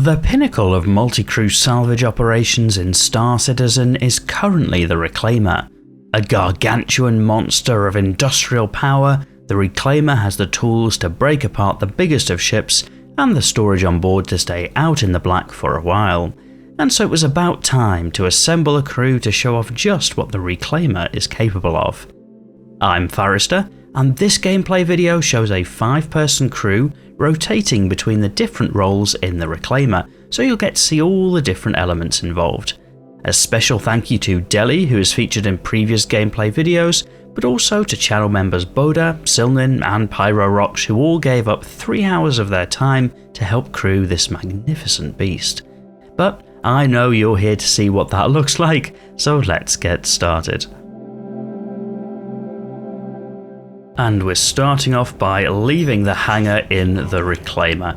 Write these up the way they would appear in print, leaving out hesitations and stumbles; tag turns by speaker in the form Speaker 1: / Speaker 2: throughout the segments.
Speaker 1: The pinnacle of multi-crew salvage operations in Star Citizen is currently the Reclaimer. A gargantuan monster of industrial power, the Reclaimer has the tools to break apart the biggest of ships and the storage on board to stay out in the black for a while. And so it was about time to assemble a crew to show off just what the Reclaimer is capable of. I'm Forrester, and this gameplay video shows a 5-person crew rotating between the different roles in the Reclaimer, so you'll get to see all the different elements involved. A special thank you to Deli, who is featured in previous gameplay videos, but also to channel members Boda, Silnin and Pyro Rocks, who all gave up 3 hours of their time to help crew this magnificent beast. But I know you're here to see what that looks like, so let's get started. And we're starting off by leaving the hangar in the Reclaimer.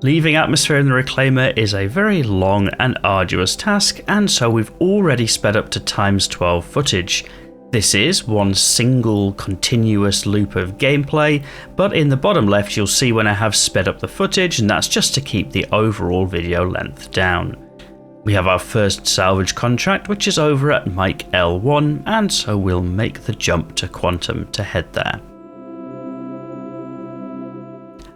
Speaker 1: Leaving atmosphere in the Reclaimer is a very long and arduous task, and so we've already sped up to ×12 footage. This is one single continuous loop of gameplay, but in the bottom left you'll see when I have sped up the footage, and that's just to keep the overall video length down. We have our first salvage contract, which is over at Mike L1, and so we'll make the jump to Quantum to head there.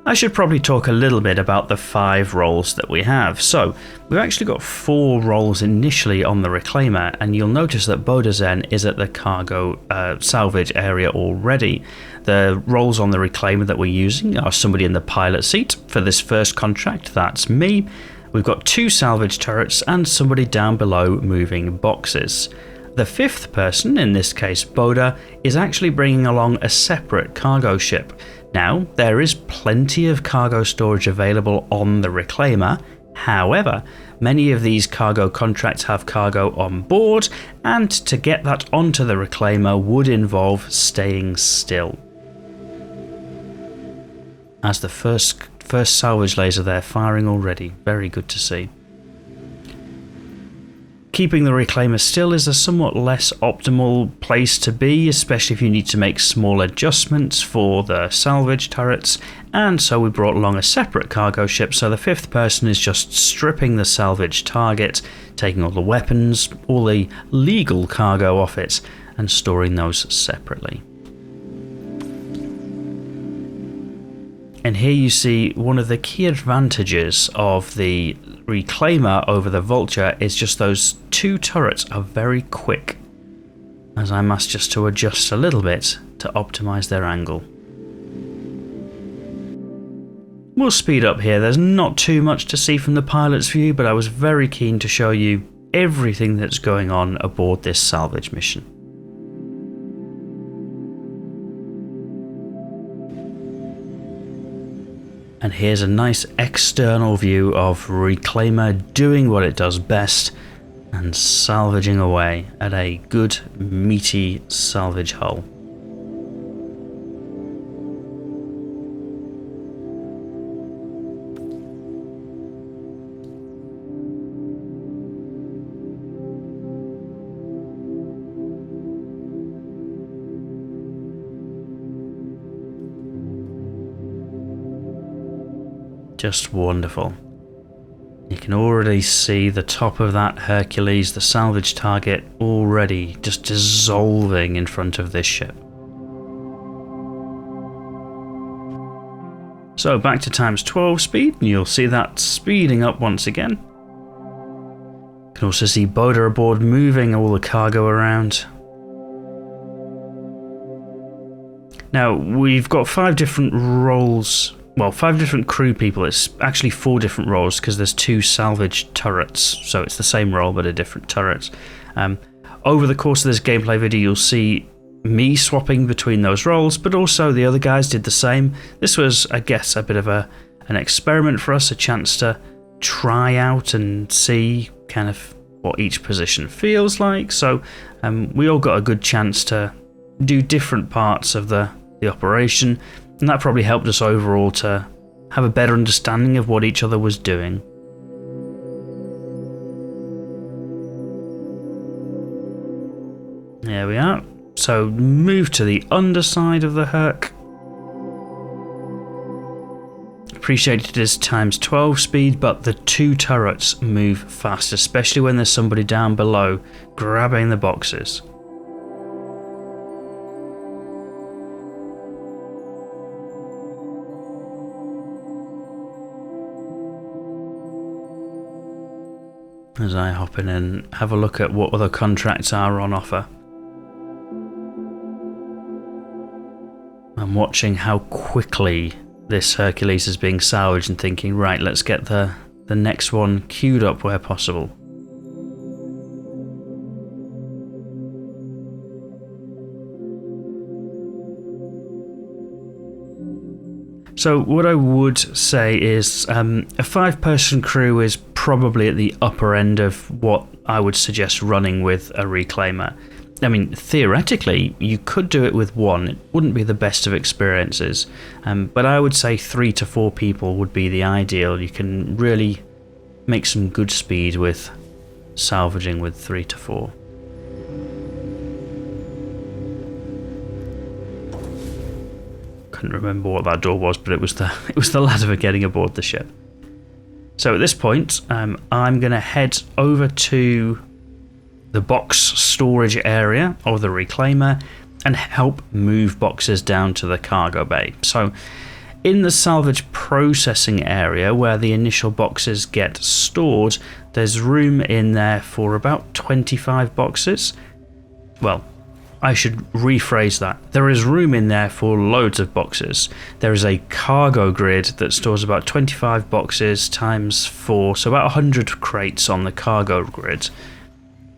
Speaker 1: I should probably talk a little bit about the 5 roles that we have. So we've actually got 4 roles initially on the Reclaimer, and you'll notice that Bodazen is at the cargo salvage area already. The roles on the Reclaimer that we're using are somebody in the pilot seat. For this first contract, that's me. We've got 2 salvage turrets and somebody down below moving boxes. The 5th person, in this case Boda, is actually bringing along a separate cargo ship. Now, there is plenty of cargo storage available on the Reclaimer, however, many of these cargo contracts have cargo on board, and to get that onto the Reclaimer would involve staying still. As the first salvage laser there firing already, very good to see. Keeping the Reclaimer still is a somewhat less optimal place to be, especially if you need to make small adjustments for the salvage turrets, and so we brought along a separate cargo ship, so the 5th person is just stripping the salvage target, taking all the weapons, all the legal cargo off it, and storing those separately. And here you see one of the key advantages of the Reclaimer over the Vulture is just those 2 turrets are very quick, as I'm asked just to adjust a little bit to optimize their angle. We'll speed up here, there's not too much to see from the pilot's view, but I was very keen to show you everything that's going on aboard this salvage mission. And here's a nice external view of Reclaimer doing what it does best and salvaging away at a good meaty salvage hull. Just wonderful. You can already see the top of that Hercules, the salvage target, already just dissolving in front of this ship. So back to ×12 speed, and you'll see that speeding up once again. You can also see Boda aboard moving all the cargo around. Now we've got 5 different roles. Well, 5 different crew people. It's actually 4 different roles because there's 2 salvage turrets, so it's the same role but a different turret. Over the course of this gameplay video you'll see me swapping between those roles, but also the other guys did the same. This was, I guess, a bit of an experiment for us, a chance to try out and see kind of what each position feels like. So we all got a good chance to do different parts of the operation. And that probably helped us overall to have a better understanding of what each other was doing. There we are. So move to the underside of the Herc. Appreciate it is times 12 speed, but the 2 turrets move fast, especially when there's somebody down below grabbing the boxes. As I hop in and have a look at what other contracts are on offer. I'm watching how quickly this Hercules is being salvaged and thinking, right, let's get the next one queued up where possible. So what I would say is a 5-person crew is probably at the upper end of what I would suggest running with a reclaimer. I mean, theoretically, you could do it with 1. It wouldn't be the best of experiences, but I would say 3 to 4 people would be the ideal. You can really make some good speed with salvaging with 3 to 4. Couldn't remember what that door was, but it was the ladder for getting aboard the ship. So at this point, I'm going to head over to the box storage area of the reclaimer and help move boxes down to the cargo bay. So in the salvage processing area where the initial boxes get stored, there's room in there for about 25 boxes. Well, I should rephrase that. There is room in there for loads of boxes. There is a cargo grid that stores about 25 boxes times 4, so about 100 crates on the cargo grid.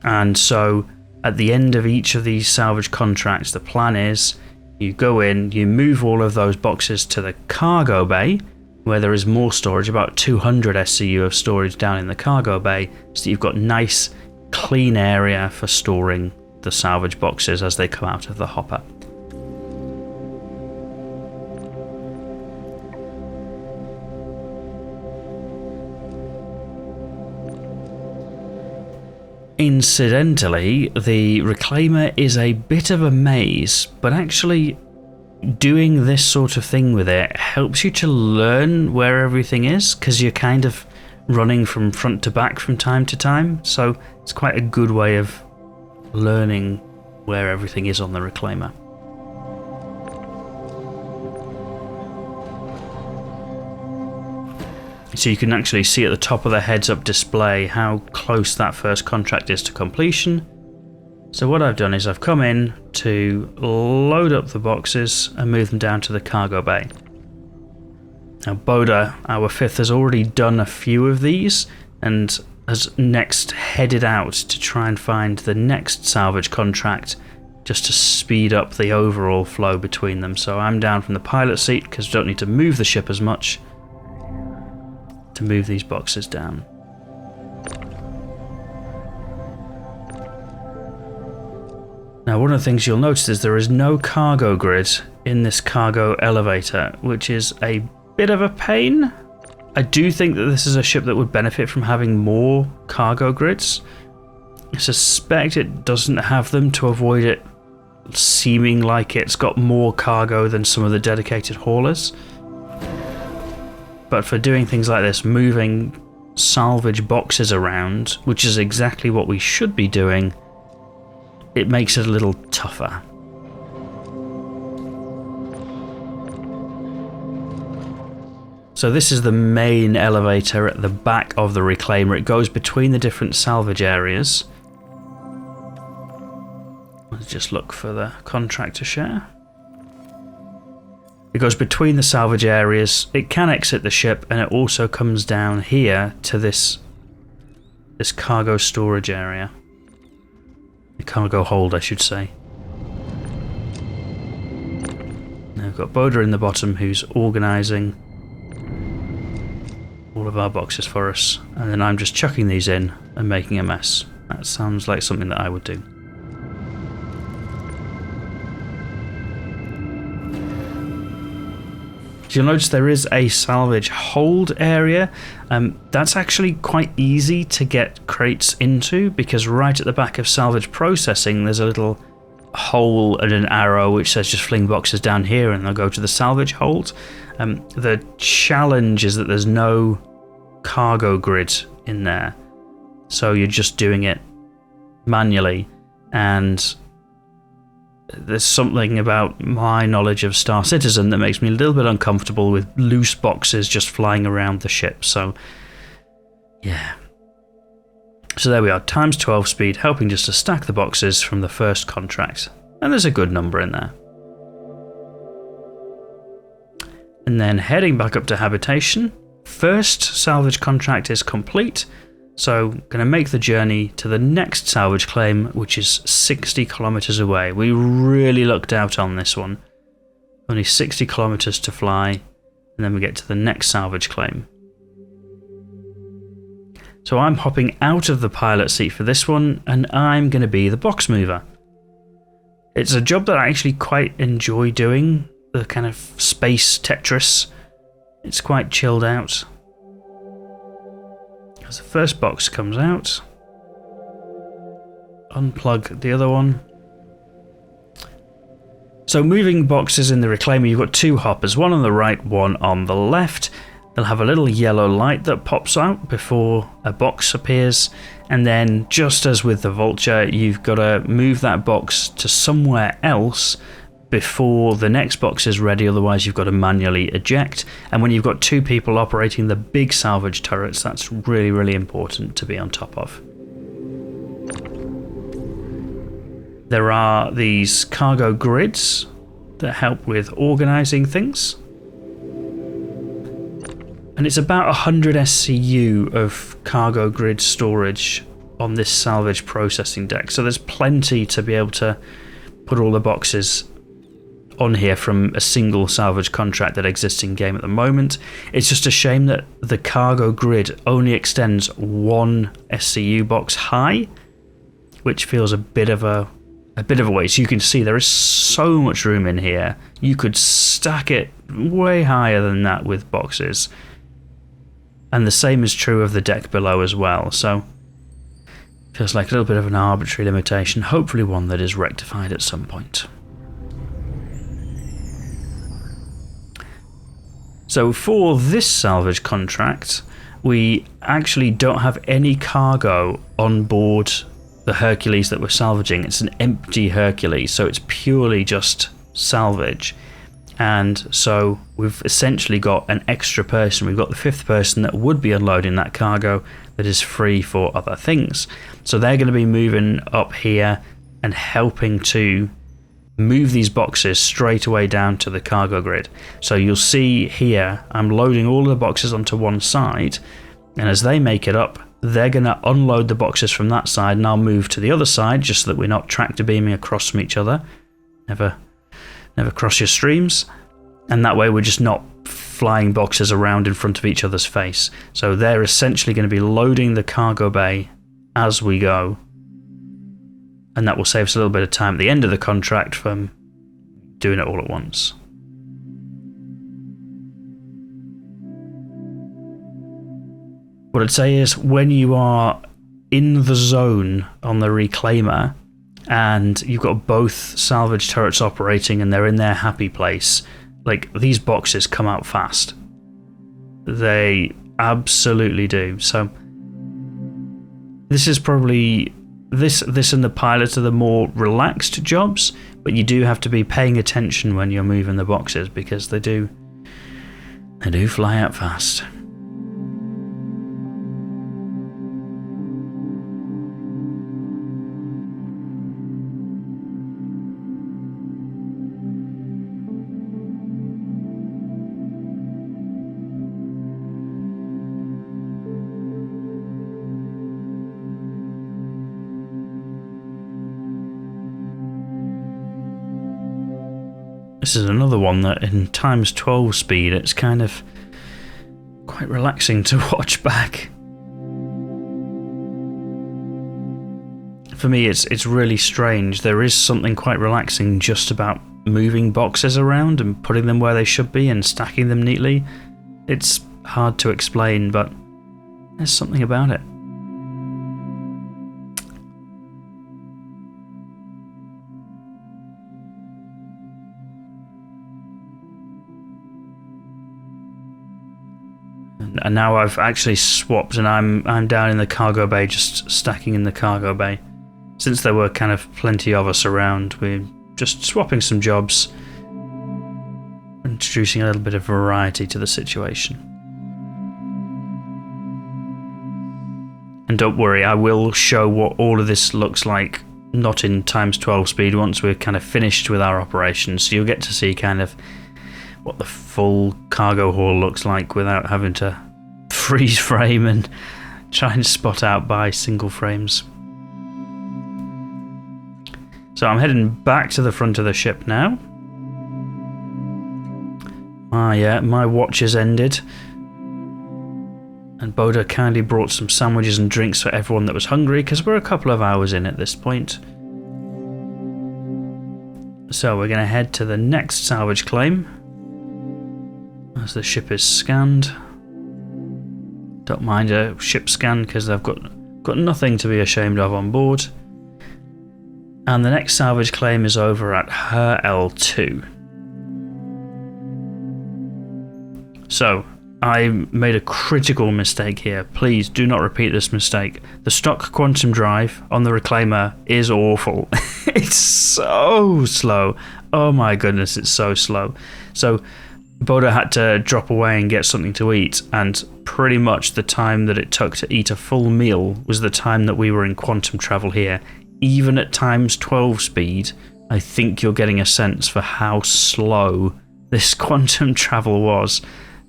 Speaker 1: And so at the end of each of these salvage contracts, the plan is you go in, you move all of those boxes to the cargo bay, where there is more storage, about 200 SCU of storage down in the cargo bay, so that you've got nice, clean area for storing the salvage boxes as they come out of the hopper. Incidentally, the reclaimer is a bit of a maze, but actually doing this sort of thing with it helps you to learn where everything is, because you're kind of running from front to back from time to time, so it's quite a good way of learning where everything is on the reclaimer. So you can actually see at the top of the heads-up display how close that first contract is to completion. So what I've done is I've come in to load up the boxes and move them down to the cargo bay. Now Boda, our 5th, has already done a few of these and has next headed out to try and find the next salvage contract just to speed up the overall flow between them. So I'm down from the pilot seat because we don't need to move the ship as much to move these boxes down. Now one of the things you'll notice is there is no cargo grid in this cargo elevator, which is a bit of a pain. I do think that this is a ship that would benefit from having more cargo grids. I suspect it doesn't have them to avoid it seeming like it's got more cargo than some of the dedicated haulers. But for doing things like this, moving salvage boxes around, which is exactly what we should be doing, it makes it a little tougher. So this is the main elevator at the back of the reclaimer. It goes between the different salvage areas. Let's just look for the contractor share. It goes between the salvage areas. It can exit the ship, and it also comes down here to this cargo storage area. The cargo hold, I should say. Now we've got Boda in the bottom, who's organising all of our boxes for us, and then I'm just chucking these in and making a mess. That sounds like something that I would do. You'll notice there is a salvage hold area. That's actually quite easy to get crates into, because right at the back of salvage processing there's a little hole and an arrow which says just fling boxes down here and they'll go to the salvage hold. The challenge is that there's no cargo grid in there, so you're just doing it manually, and there's something about my knowledge of Star Citizen that makes me a little bit uncomfortable with loose boxes just flying around the ship. So yeah, so there we are, times 12 speed, helping just to stack the boxes from the first contract, and there's a good number in there. And then heading back up to habitation, first salvage contract is complete, so going to make the journey to the next salvage claim, which is 60 kilometers away. We really lucked out on this one. Only 60 kilometers to fly, and then we get to the next salvage claim. So I'm hopping out of the pilot seat for this one, and I'm going to be the box mover. It's a job that I actually quite enjoy doing, the kind of space Tetris. It's quite chilled out. As the first box comes out, unplug the other one. So moving boxes in the Reclaimer, you've got two hoppers, one on the right, one on the left. They'll have a little yellow light that pops out before a box appears, and then just as with the Vulture, you've got to move that box to somewhere else before the next box is ready, otherwise you've got to manually eject. And when you've got two people operating the big salvage turrets, that's really, really important to be on top of. There are these cargo grids that help with organising things. And it's about 100 SCU of cargo grid storage on this salvage processing deck. So there's plenty to be able to put all the boxes on here from a single salvage contract that exists in game at the moment. It's just a shame that the cargo grid only extends one SCU box high, which feels a bit of a way. So you can see there is so much room in here. You could stack it way higher than that with boxes. And the same is true of the deck below as well. So feels like a little bit of an arbitrary limitation, hopefully one that is rectified at some point. So for this salvage contract, we actually don't have any cargo on board the Hercules that we're salvaging. It's an empty Hercules, so it's purely just salvage. And so we've essentially got an extra person. We've got the fifth person that would be unloading that cargo that is free for other things. So they're going to be moving up here and helping to move these boxes straight away down to the cargo grid. So you'll see here, I'm loading all the boxes onto one side, and as they make it up, they're going to unload the boxes from that side, and I'll move to the other side just so that we're not tractor beaming across from each other. Never cross your streams, and that way we're just not flying boxes around in front of each other's face. So they're essentially going to be loading the cargo bay as we go, and that will save us a little bit of time at the end of the contract from doing it all at once. What I'd say is, when you are in the zone on the Reclaimer and you've got both salvage turrets operating and they're in their happy place, like, these boxes come out fast. They absolutely do. So this is probably this and the pilot are the more relaxed jobs, but you do have to be paying attention when you're moving the boxes because they do fly out fast. This is another one that in times 12 speed, it's kind of quite relaxing to watch back. For me, it's really strange. There is something quite relaxing just about moving boxes around and putting them where they should be and stacking them neatly. It's hard to explain, but there's something about it. and now I've actually swapped, and I'm down in the cargo bay, just stacking in the cargo bay. Since there were kind of plenty of us around, we're just swapping some jobs, introducing a little bit of variety to the situation. And don't worry, I will show what all of this looks like, not in ×12 speed, once we're kind of finished with our operations. So you'll get to see kind of what the full cargo haul looks like without having to freeze frame and try and spot out by single frames. So I'm heading back to the front of the ship now. My watch has ended. And Boda kindly brought some sandwiches and drinks for everyone that was hungry, because we're a couple of hours in at this point. So we're going to head to the next salvage claim as the ship is scanned. Don't mind a ship scan because I've got nothing to be ashamed of on board. And the next salvage claim is over at Hercules. So I made a critical mistake here. Please do not repeat this mistake. The stock quantum drive on the Reclaimer is awful. It's so slow. Oh my goodness, it's so slow. So Boda had to drop away and get something to eat, and pretty much the time that it took to eat a full meal was the time that we were in quantum travel here. Even at ×12 speed, I think you're getting a sense for how slow this quantum travel was.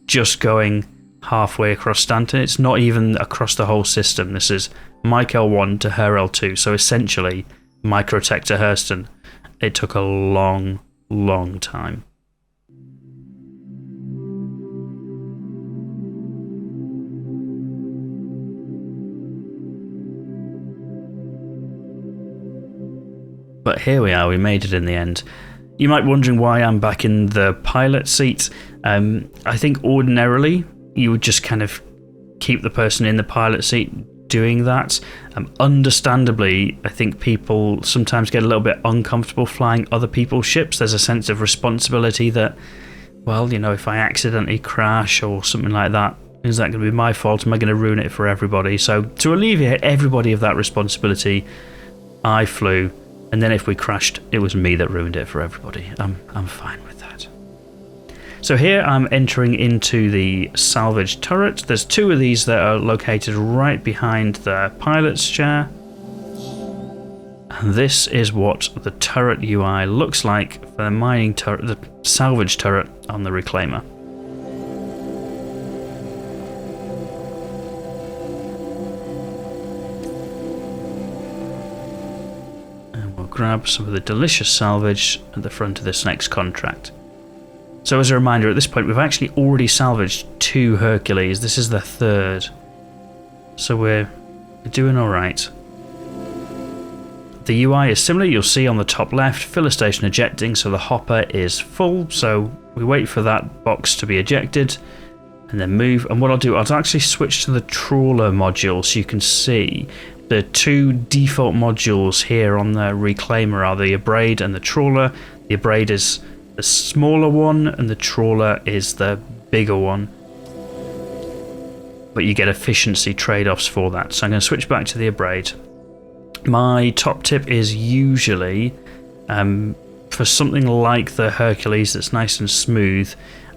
Speaker 1: Just going halfway across Stanton. It's not even across the whole system. This is Mike L1 to Her L2. So essentially, Microtech to Hurston. It took a long, long time. But here we are, we made it in the end. You might be wondering why I'm back in the pilot seat. I think ordinarily you would just kind of keep the person in the pilot seat doing that. Understandably, I think people sometimes get a little bit uncomfortable flying other people's ships. There's a sense of responsibility that, well, you know, if I accidentally crash or something like that, is that going to be my fault? Am I going to ruin it for everybody? So to alleviate everybody of that responsibility, I flew. And then if we crashed, it was me that ruined it for everybody. I'm fine with that. So here I'm entering into the salvage turret. There's two of these that are located right behind the pilot's chair. And this is what the turret UI looks like for the mining turret, the salvage turret on the Reclaimer. Grab some of the delicious salvage at the front of this next contract. So as a reminder, at this point we've actually already salvaged 2 Hercules. This is the 3rd. So we're doing alright. The UI is similar. You'll see on the top left, filler station ejecting, so the hopper is full. So we wait for that box to be ejected and then move. And what I'll do, I'll actually switch to the trawler module so you can see the 2 default modules here on the Reclaimer are the Abrade and the Trawler. The Abrade is the smaller one and the Trawler is the bigger one. But you get efficiency trade-offs for that. So I'm going to switch back to the Abrade. My top tip is usually, for something like the Hercules that's nice and smooth,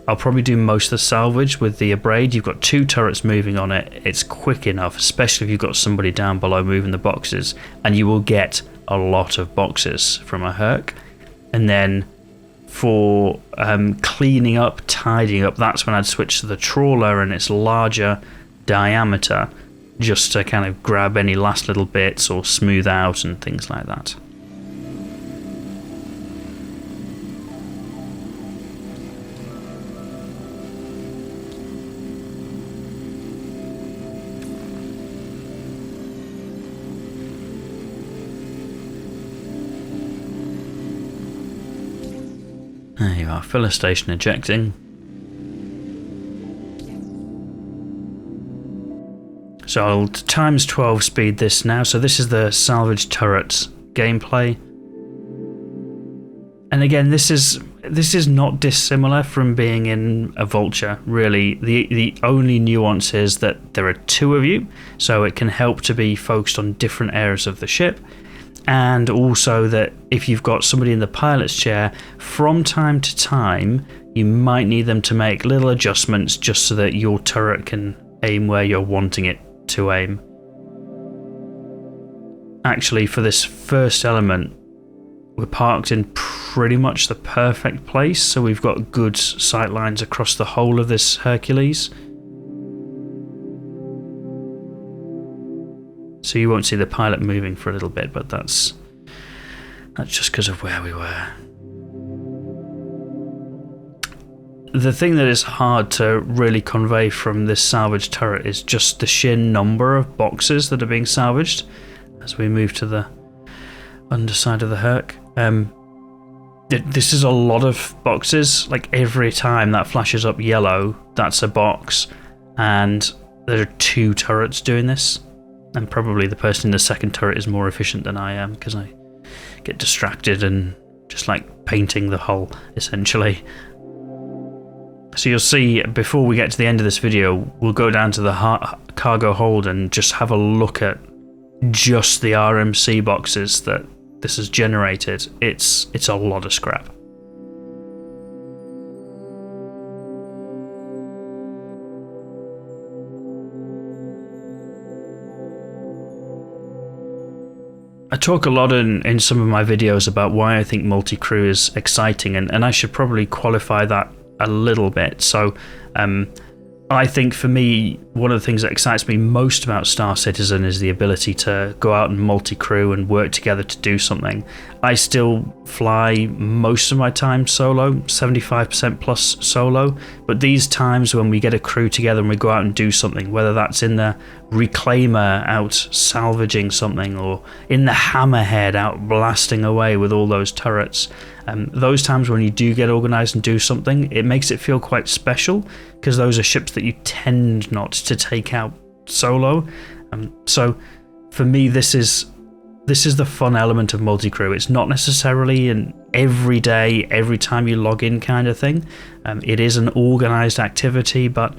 Speaker 1: I'll probably do most of the salvage with the Abrade. You've got 2 turrets moving on it. It's quick enough, especially if you've got somebody down below moving the boxes, and you will get a lot of boxes from a Herc. And then for cleaning up, tidying up, that's when I'd switch to the Trawler and its larger diameter, just to kind of grab any last little bits or smooth out and things like that. There you are, filler station ejecting. So I'll ×12 speed this now. So this is the salvage turret gameplay. And again, this is this is not dissimilar from being in a Vulture, really. The only nuance is that there are two of you, so it can help to be focused on different areas of the ship. And also that if you've got somebody in the pilot's chair, from time to time, you might need them to make little adjustments just so that your turret can aim where you're wanting it to aim. Actually, for this first element, we're parked in pretty much the perfect place, so we've got good sight lines across the whole of this Hercules. So you won't see the pilot moving for a little bit, but that's just because of where we were. The thing that is hard to really convey from this salvage turret is just the sheer number of boxes that are being salvaged as we move to the underside of the Herc. This is a lot of boxes. Like every time that flashes up yellow, that's a box, and there are 2 turrets doing this. And probably the person in the second turret is more efficient than I am because I get distracted and just like painting the hull, essentially. So you'll see, before we get to the end of this video, we'll go down to the cargo hold and just have a look at just the RMC boxes that this has generated. It's a lot of scrap. I talk a lot in some of my videos about why I think multi-crew is exciting, and I should probably qualify that a little bit. So I think for me, one of the things that excites me most about Star Citizen is the ability to go out and multi-crew and work together to do something. I still fly most of my time solo, 75% plus solo, but these times when we get a crew together and we go out and do something, whether that's in the Reclaimer out salvaging something or in the Hammerhead out blasting away with all those turrets, those times when you do get organised and do something, it makes it feel quite special because those are ships that you tend not to take out solo. So for me, this is the fun element of multi-crew. It's not necessarily an every day, every time you log in kind of thing. It is an organised activity, but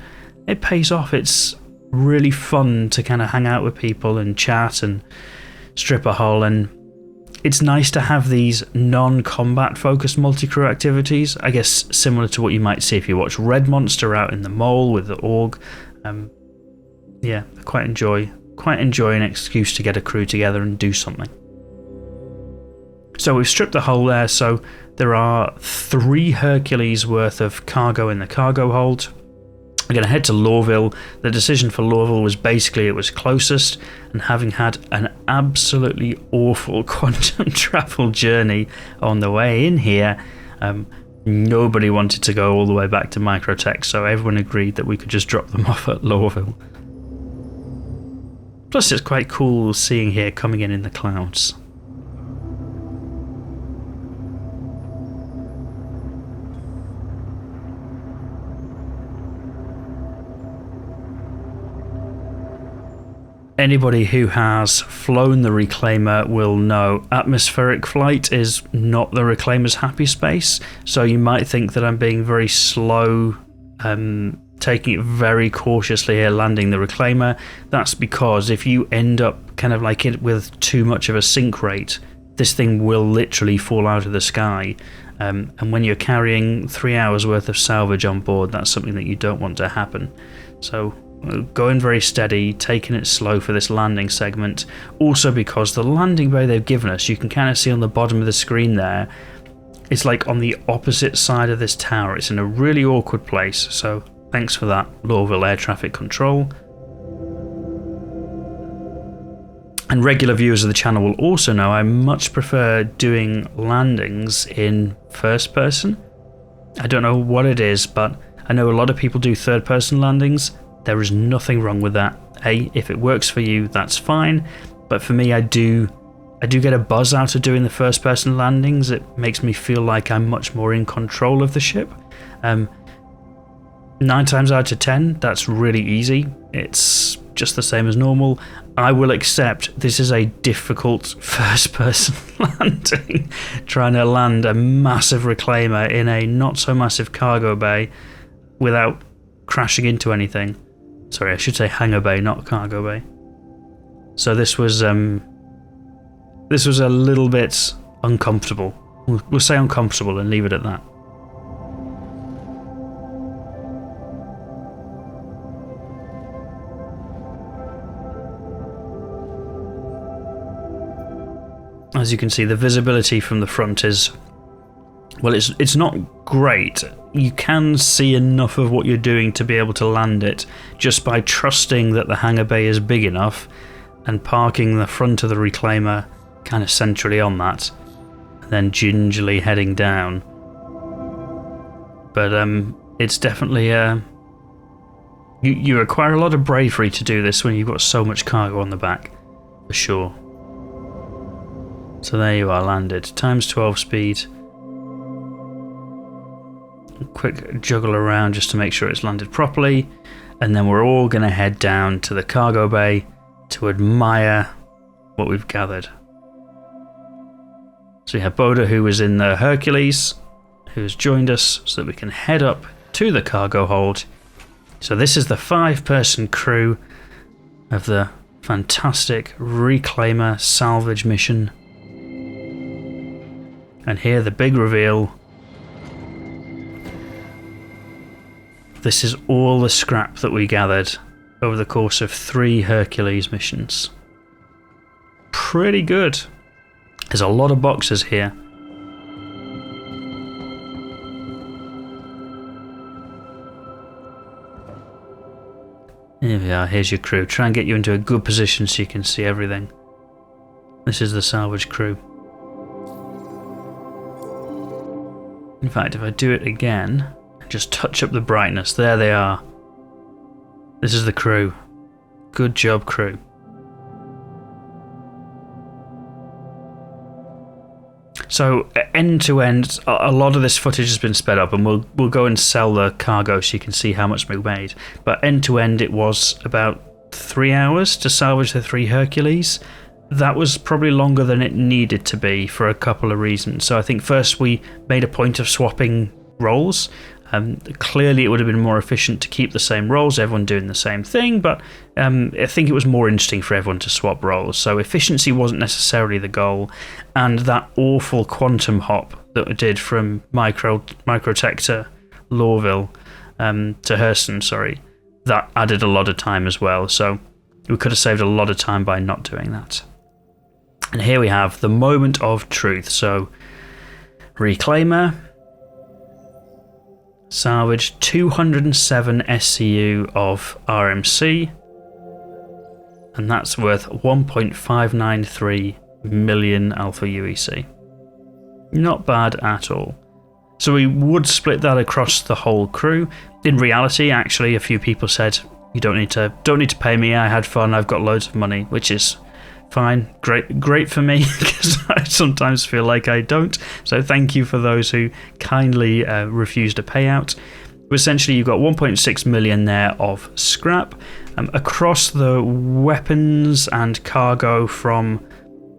Speaker 1: it pays off. It's really fun to kind of hang out with people and chat and strip a hull, and it's nice to have these non-combat focused multi-crew activities, I guess similar to what you might see if you watch Red Monster out in the mole with the Org. Yeah, I quite enjoy an excuse to get a crew together and do something. So we've stripped the hull there, so there are 3 Hercules worth of cargo in the cargo hold. We're going to head to Lorville. The decision for Lorville was basically it was closest, and having had an absolutely awful quantum travel journey on the way in here, nobody wanted to go all the way back to Microtech, so everyone agreed that we could just drop them off at Lorville. Plus it's quite cool seeing here coming in the clouds. Anybody who has flown the Reclaimer will know atmospheric flight is not the Reclaimer's happy space, so you might think that I'm being very slow, taking it very cautiously here, landing the Reclaimer. That's because if you end up kind of like it with too much of a sink rate, this thing will literally fall out of the sky. And when you're carrying 3 hours worth of salvage on board, that's something that you don't want to happen. So going very steady, taking it slow for this landing segment. Also because the landing bay they've given us, you can kind of see on the bottom of the screen there, it's like on the opposite side of this tower. It's in a really awkward place, so thanks for that, Lorville Air Traffic Control. And regular viewers of the channel will also know I much prefer doing landings in first person. I don't know what it is, but I know a lot of people do third person landings. There is nothing wrong with that. If it works for you, that's fine. But for me, I do get a buzz out of doing the first person landings. It makes me feel like I'm much more in control of the ship. 9 times out of 10, that's really easy. It's just the same as normal. I will accept this is a difficult first-person landing, trying to land a massive reclaimer in a not-so-massive cargo bay without crashing into anything. Sorry, I should say hangar bay, not cargo bay. So this was a little bit uncomfortable. We'll say uncomfortable and leave it at that. As you can see, the visibility from the front is, well, it's not great. You can see enough of what you're doing to be able to land it just by trusting that the hangar bay is big enough and parking the front of the reclaimer kind of centrally on that, and then gingerly heading down. But it's definitely you require a lot of bravery to do this when you've got so much cargo on the back, for sure. So there you are, landed. Times 12 speed. A quick juggle around just to make sure it's landed properly. And then we're all going to head down to the cargo bay to admire what we've gathered. So we have Boda, who was in the Hercules, who has joined us so that we can head up to the cargo hold. So this is the 5-person crew of the fantastic Reclaimer salvage mission. And here, the big reveal. This is all the scrap that we gathered over the course of 3 Hercules missions. Pretty good. There's a lot of boxes here. Here we are, here's your crew. Try and get you into a good position so you can see everything. This is the salvage crew. In fact, if I do it again, and just touch up the brightness, there they are. This is the crew. Good job, crew. So, end to end, a lot of this footage has been sped up, and we'll go and sell the cargo so you can see how much we made. But end to end, it was about 3 hours to salvage the 3 Hercules. That was probably longer than it needed to be for a couple of reasons. So I think first we made a point of swapping roles. Clearly it would have been more efficient to keep the same roles, everyone doing the same thing, but I think it was more interesting for everyone to swap roles. So efficiency wasn't necessarily the goal, and that awful quantum hop that we did from Microtech to Lorville, to Hurston, sorry, that added a lot of time as well. So we could have saved a lot of time by not doing that. And here we have the moment of truth. So, Reclaimer, salvage 207 SCU of RMC, and that's worth 1.593 million Alpha UEC. Not bad at all. So we would split that across the whole crew. In reality, actually, a few people said, you don't need to pay me, I had fun, I've got loads of money, which is fine, great for me, because I sometimes feel like I don't. So thank you for those who kindly refused a payout. But essentially, you've got 1.6 million there of scrap. Across the weapons and cargo from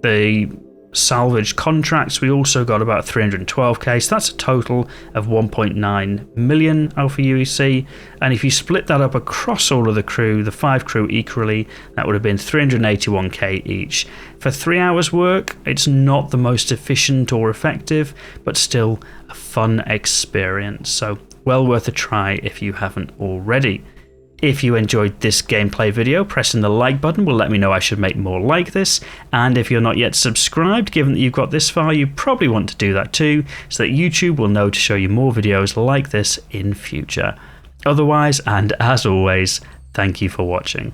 Speaker 1: the salvage contracts, we also got about 312k, so that's a total of 1.9 million Alpha UEC, and if you split that up across all of the crew, the 5 crew equally, that would have been 381k each. For 3 hours work, it's not the most efficient or effective, but still a fun experience, so well worth a try if you haven't already. If you enjoyed this gameplay video, pressing the like button will let me know I should make more like this, and if you're not yet subscribed, given that you've got this far, you probably want to do that too, so that YouTube will know to show you more videos like this in future. Otherwise, and as always, thank you for watching.